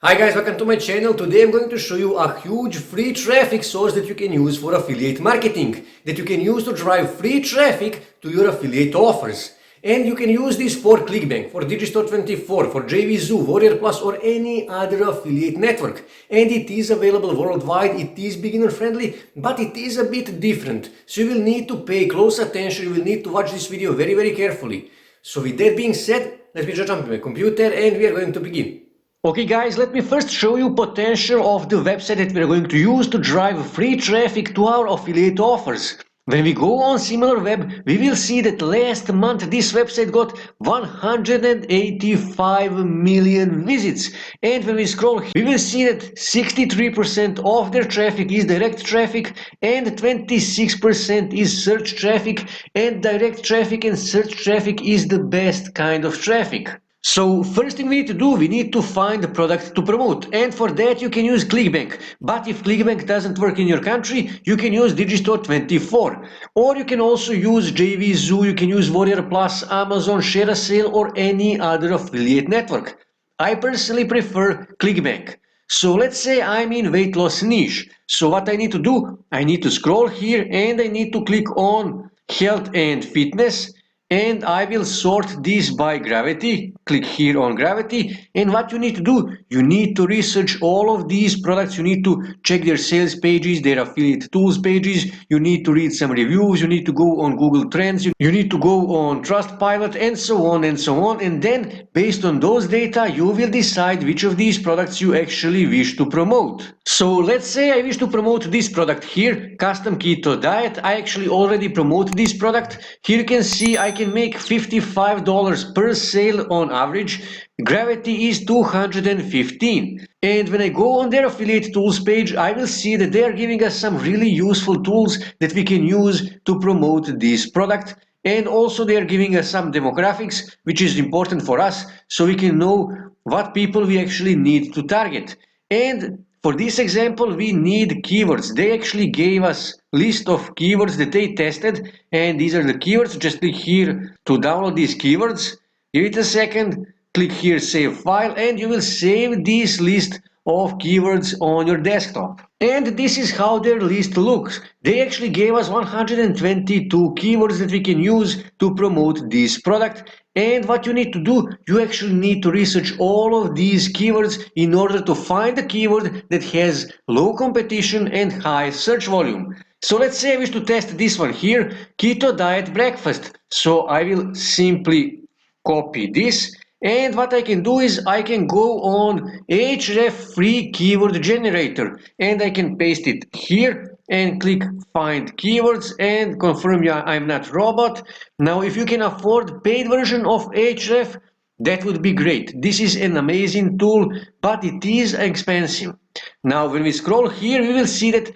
Hi guys, welcome to my channel. Today I'm going to show you a huge free traffic source that you can use for affiliate marketing, that you can use to drive free traffic to your affiliate offers. And you can use this for ClickBank, for Digistore24, for JVZoo, Warrior Plus or any other affiliate network. And it is available worldwide, it is beginner friendly, but it is a bit different. So you will need to pay close attention, you will need to watch this video very carefully. So with that being said, let me just jump to my computer and we are going to begin. Okay guys, let me first show you potential of the website that we're going to use to drive free traffic to our affiliate offers. When we go on SimilarWeb, we will see that last month this website got 185 million visits. And when we scroll, we will see that 63% of their traffic is direct traffic and 26% is search traffic, and direct traffic and search traffic is the best kind of traffic. So first thing we need to do, we need to find the product to promote, and for that you can use ClickBank. But if ClickBank doesn't work in your country, you can use Digistore24, or you can also use JVZoo, you can use Warrior Plus, Amazon, ShareASale, or any other affiliate network. I personally prefer ClickBank. So let's say I'm in weight loss niche. So what I need to do, I need to scroll here and I need to click on health and fitness. And I will sort this by gravity. Click here on gravity. And what you need to do, you need to research all of these products. You need to check their sales pages, their affiliate tools pages. You need to read some reviews. You need to go on Google Trends. You need to go on Trustpilot and so on and so on. And then based on those data, you will decide which of these products you actually wish to promote. So let's say I wish to promote this product here, Custom Keto Diet. I actually already promote this product. Here you can see I can make $55 per sale on average. Gravity is 215. And when I go on their affiliate tools page, I will see that they are giving us some really useful tools that we can use to promote this product. And also they are giving us some demographics, which is important for us, so we can know what people we actually need to target. And for this example, we need keywords. They actually gave us list of keywords that they tested, and these are the keywords. Just click here to download these keywords. Give it a second, click here save file, and you will save this list of keywords on your desktop. And this is how their list looks. They actually gave us 122 keywords that we can use to promote this product. And what you need to do, you actually need to research all of these keywords in order to find a keyword that has low competition and high search volume. So let's say I wish to test this one here, keto diet breakfast. So I will simply copy this. And what I can do is I can go on Ahrefs free keyword generator and I can paste it here and click find keywords and confirm yeah, I'm not robot. Now if you can afford paid version of Ahrefs, that would be great. This is an amazing tool, but it is expensive. Now when we scroll here, we will see that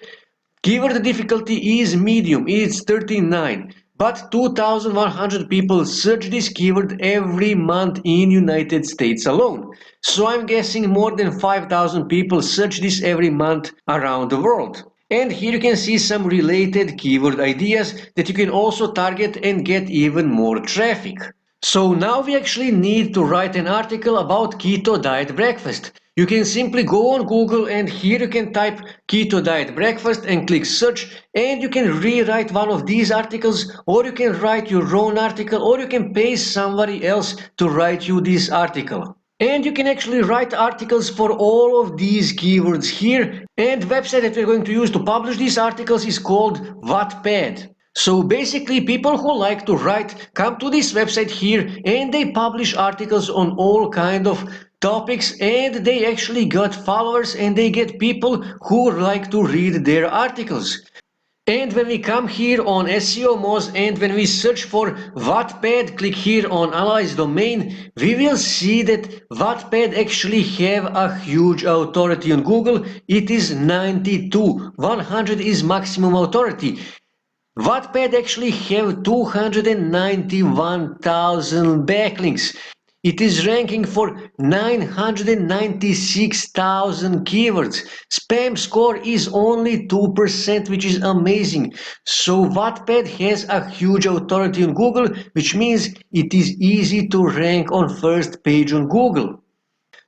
keyword difficulty is medium, it's 39. But 2,100 people search this keyword every month in United States alone. So I'm guessing more than 5,000 people search this every month around the world. And here you can see some related keyword ideas that you can also target and get even more traffic. So now we actually need to write an article about keto diet breakfast. You can simply go on Google and here you can type keto diet breakfast and click search, and you can rewrite one of these articles, or you can write your own article, or you can pay somebody else to write you this article. And you can actually write articles for all of these keywords here, and the website that we're going to use to publish these articles is called Wattpad. So basically people who like to write come to this website here and they publish articles on all kind of topics, and they actually got followers and they get people who like to read their articles. And when we come here on SEO Moz and when we search for Wattpad, click here on Analyze Domain, we will see that Wattpad actually have a huge authority on Google. It is 92, 100 is maximum authority. Wattpad actually have 291,000 backlinks. It is ranking for 996,000 keywords. Spam score is only 2%, which is amazing. So Wattpad has a huge authority on Google, which means it is easy to rank on first page on Google.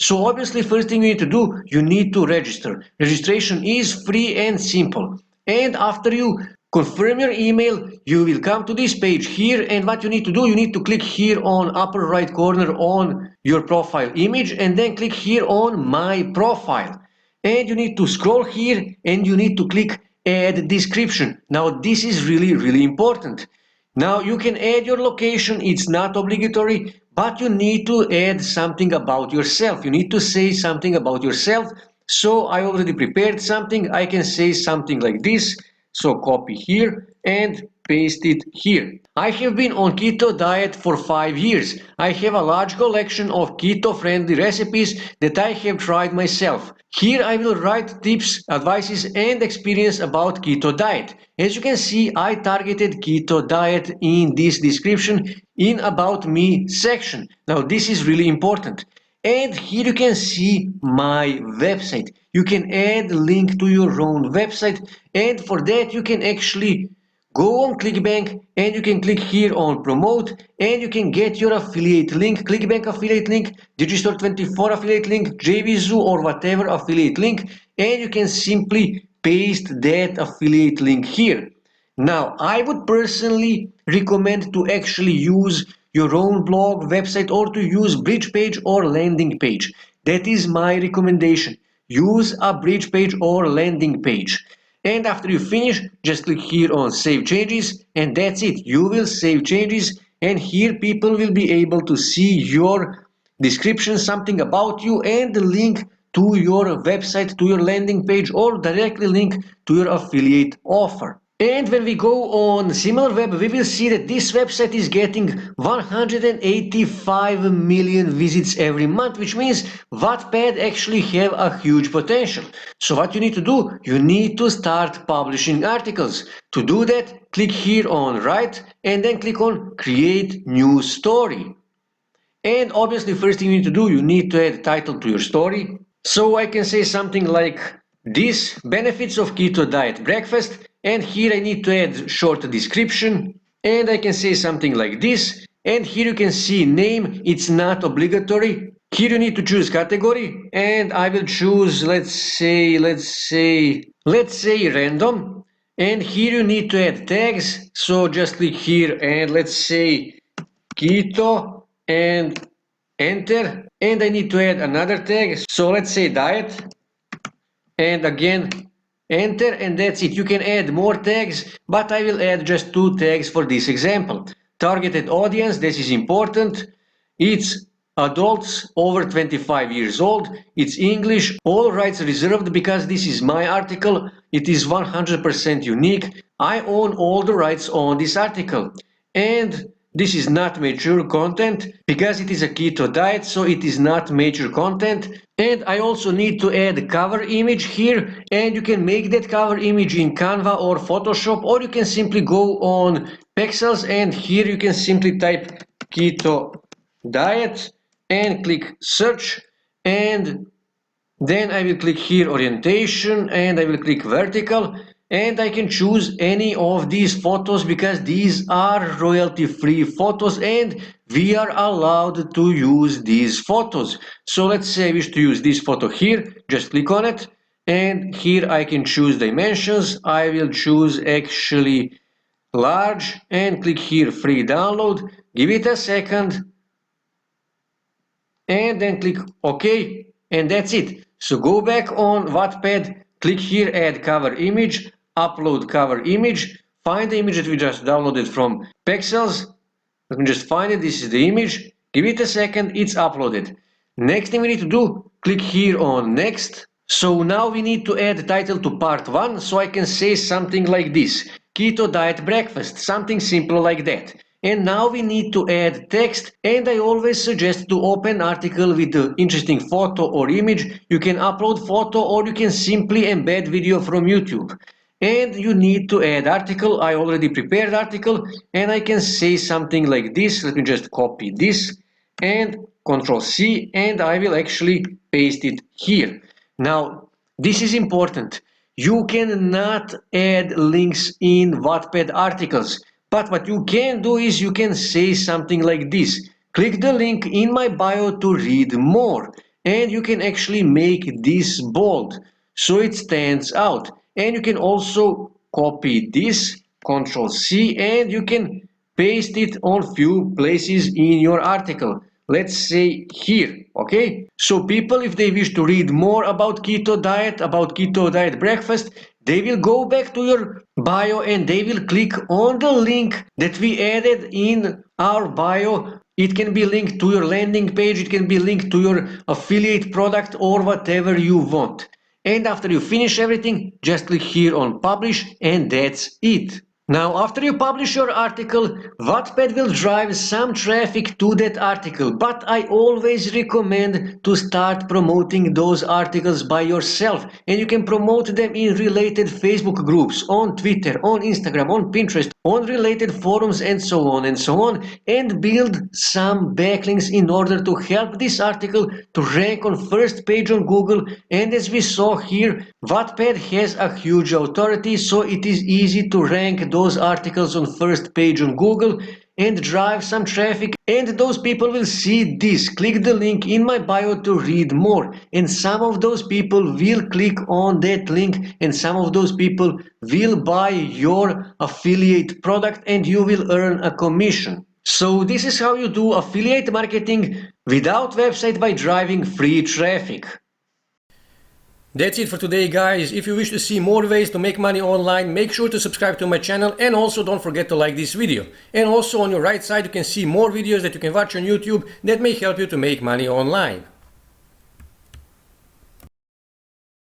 So obviously first thing you need to do, you need to register. Registration is free and simple. And after you confirm your email, you will come to this page here, and what you need to do, you need to click here on upper right corner on your profile image and then click here on my profile. And you need to scroll here and you need to click add description. Now this is really important. Now you can add your location, it's not obligatory, but you need to add something about yourself. You need to say something about yourself. So I already prepared something. I can say something like this. So copy here and paste it here. I have been on keto diet for 5 years. I have a large collection of keto-friendly recipes that I have tried myself. Here I will write tips, advices and experience about keto diet. As you can see, I targeted keto diet in this description in About Me section. Now this is really important. And here you can see my website. You can add a link to your own website, and for that you can actually go on ClickBank and you can click here on promote and you can get your affiliate link, ClickBank affiliate link, Digistore24 affiliate link, JVZoo or whatever affiliate link, and you can simply paste that affiliate link here. Now, I would personally recommend to actually use your own blog, website, or to use bridge page or landing page. That is my recommendation. Use a bridge page or landing page. And after you finish, just click here on Save Changes, and that's it. You will save changes, and here people will be able to see your description, something about you, and the link to your website, to your landing page, or directly link to your affiliate offer. And when we go on SimilarWeb, we will see that this website is getting 185 million visits every month, which means Wattpad actually have a huge potential. So what you need to do, you need to start publishing articles. To do that, click here on Write and then click on Create New Story. And obviously first thing you need to do, you need to add title to your story. So I can say something like this, benefits of keto diet breakfast, and here I need to add short description, and I can say something like this, and here you can see name, it's not obligatory. Here you need to choose category, and I will choose, let's say random, and here you need to add tags, so just click here and let's say keto and enter, and I need to add another tag, so let's say diet, and again enter, and that's it. You can add more tags, but I will add just 2 tags for this example. Targeted audience, this is important. It's adults over 25 years old. It's English, all rights reserved because this is my article. It is 100% unique. I own all the rights on this article. And this is not mature content because it is a keto diet, so it is not mature content. And I also need to add cover image here, and you can make that cover image in Canva or Photoshop, or you can simply go on Pexels and here you can simply type keto diet and click search, and then I will click here orientation and I will click vertical, and I can choose any of these photos because these are royalty free photos and we are allowed to use these photos. So let's say I wish to use this photo here, just click on it, and here I can choose dimensions. I will choose actually large and click here free download, give it a second and then click OK, and that's it. So go back on Wattpad, click here add cover image, upload cover image, find the image that we just downloaded from Pexels. Let me just find it, this is the image, give it a second, it's uploaded. Next thing we need to do, click here on next. So now we need to add the title to part 1, so I can say something like this, keto diet breakfast, something simple like that. And now we need to add text, and I always suggest to open article with the interesting photo or image. You can upload photo or you can simply embed video from YouTube. And you need to add article. I already prepared article and I can say something like this. Let me just copy this and Control C, and I will actually paste it here. Now this is important. You cannot add links in Wattpad articles. But what you can do is you can say something like this. Click the link in my bio to read more. and you can actually make this bold so it stands out. And you can also copy this, Ctrl C, and you can paste it on few places in your article. Let's say here, okay? So people, if they wish to read more about keto diet breakfast, they will go back to your bio and they will click on the link that we added in our bio. It can be linked to your landing page, it can be linked to your affiliate product or whatever you want. And after you finish everything, just click here on publish and that's it. Now, after you publish your article, Wattpad will drive some traffic to that article, but I always recommend to start promoting those articles by yourself, and you can promote them in related Facebook groups, on Twitter, on Instagram, on Pinterest, on related forums, and so on, and build some backlinks in order to help this article to rank on first page on Google. And as we saw here, Wattpad has a huge authority, so it is easy to rank those articles on first page on Google and drive some traffic, and those people will see this, click the link in my bio to read more, and some of those people will click on that link, and some of those people will buy your affiliate product and you will earn a commission. So this is how you do affiliate marketing without website by driving free traffic. That's it for today, guys. If you wish to see more ways to make money online, make sure to subscribe to my channel, and also don't forget to like this video. And also on your right side you can see more videos that you can watch on YouTube that may help you to make money online.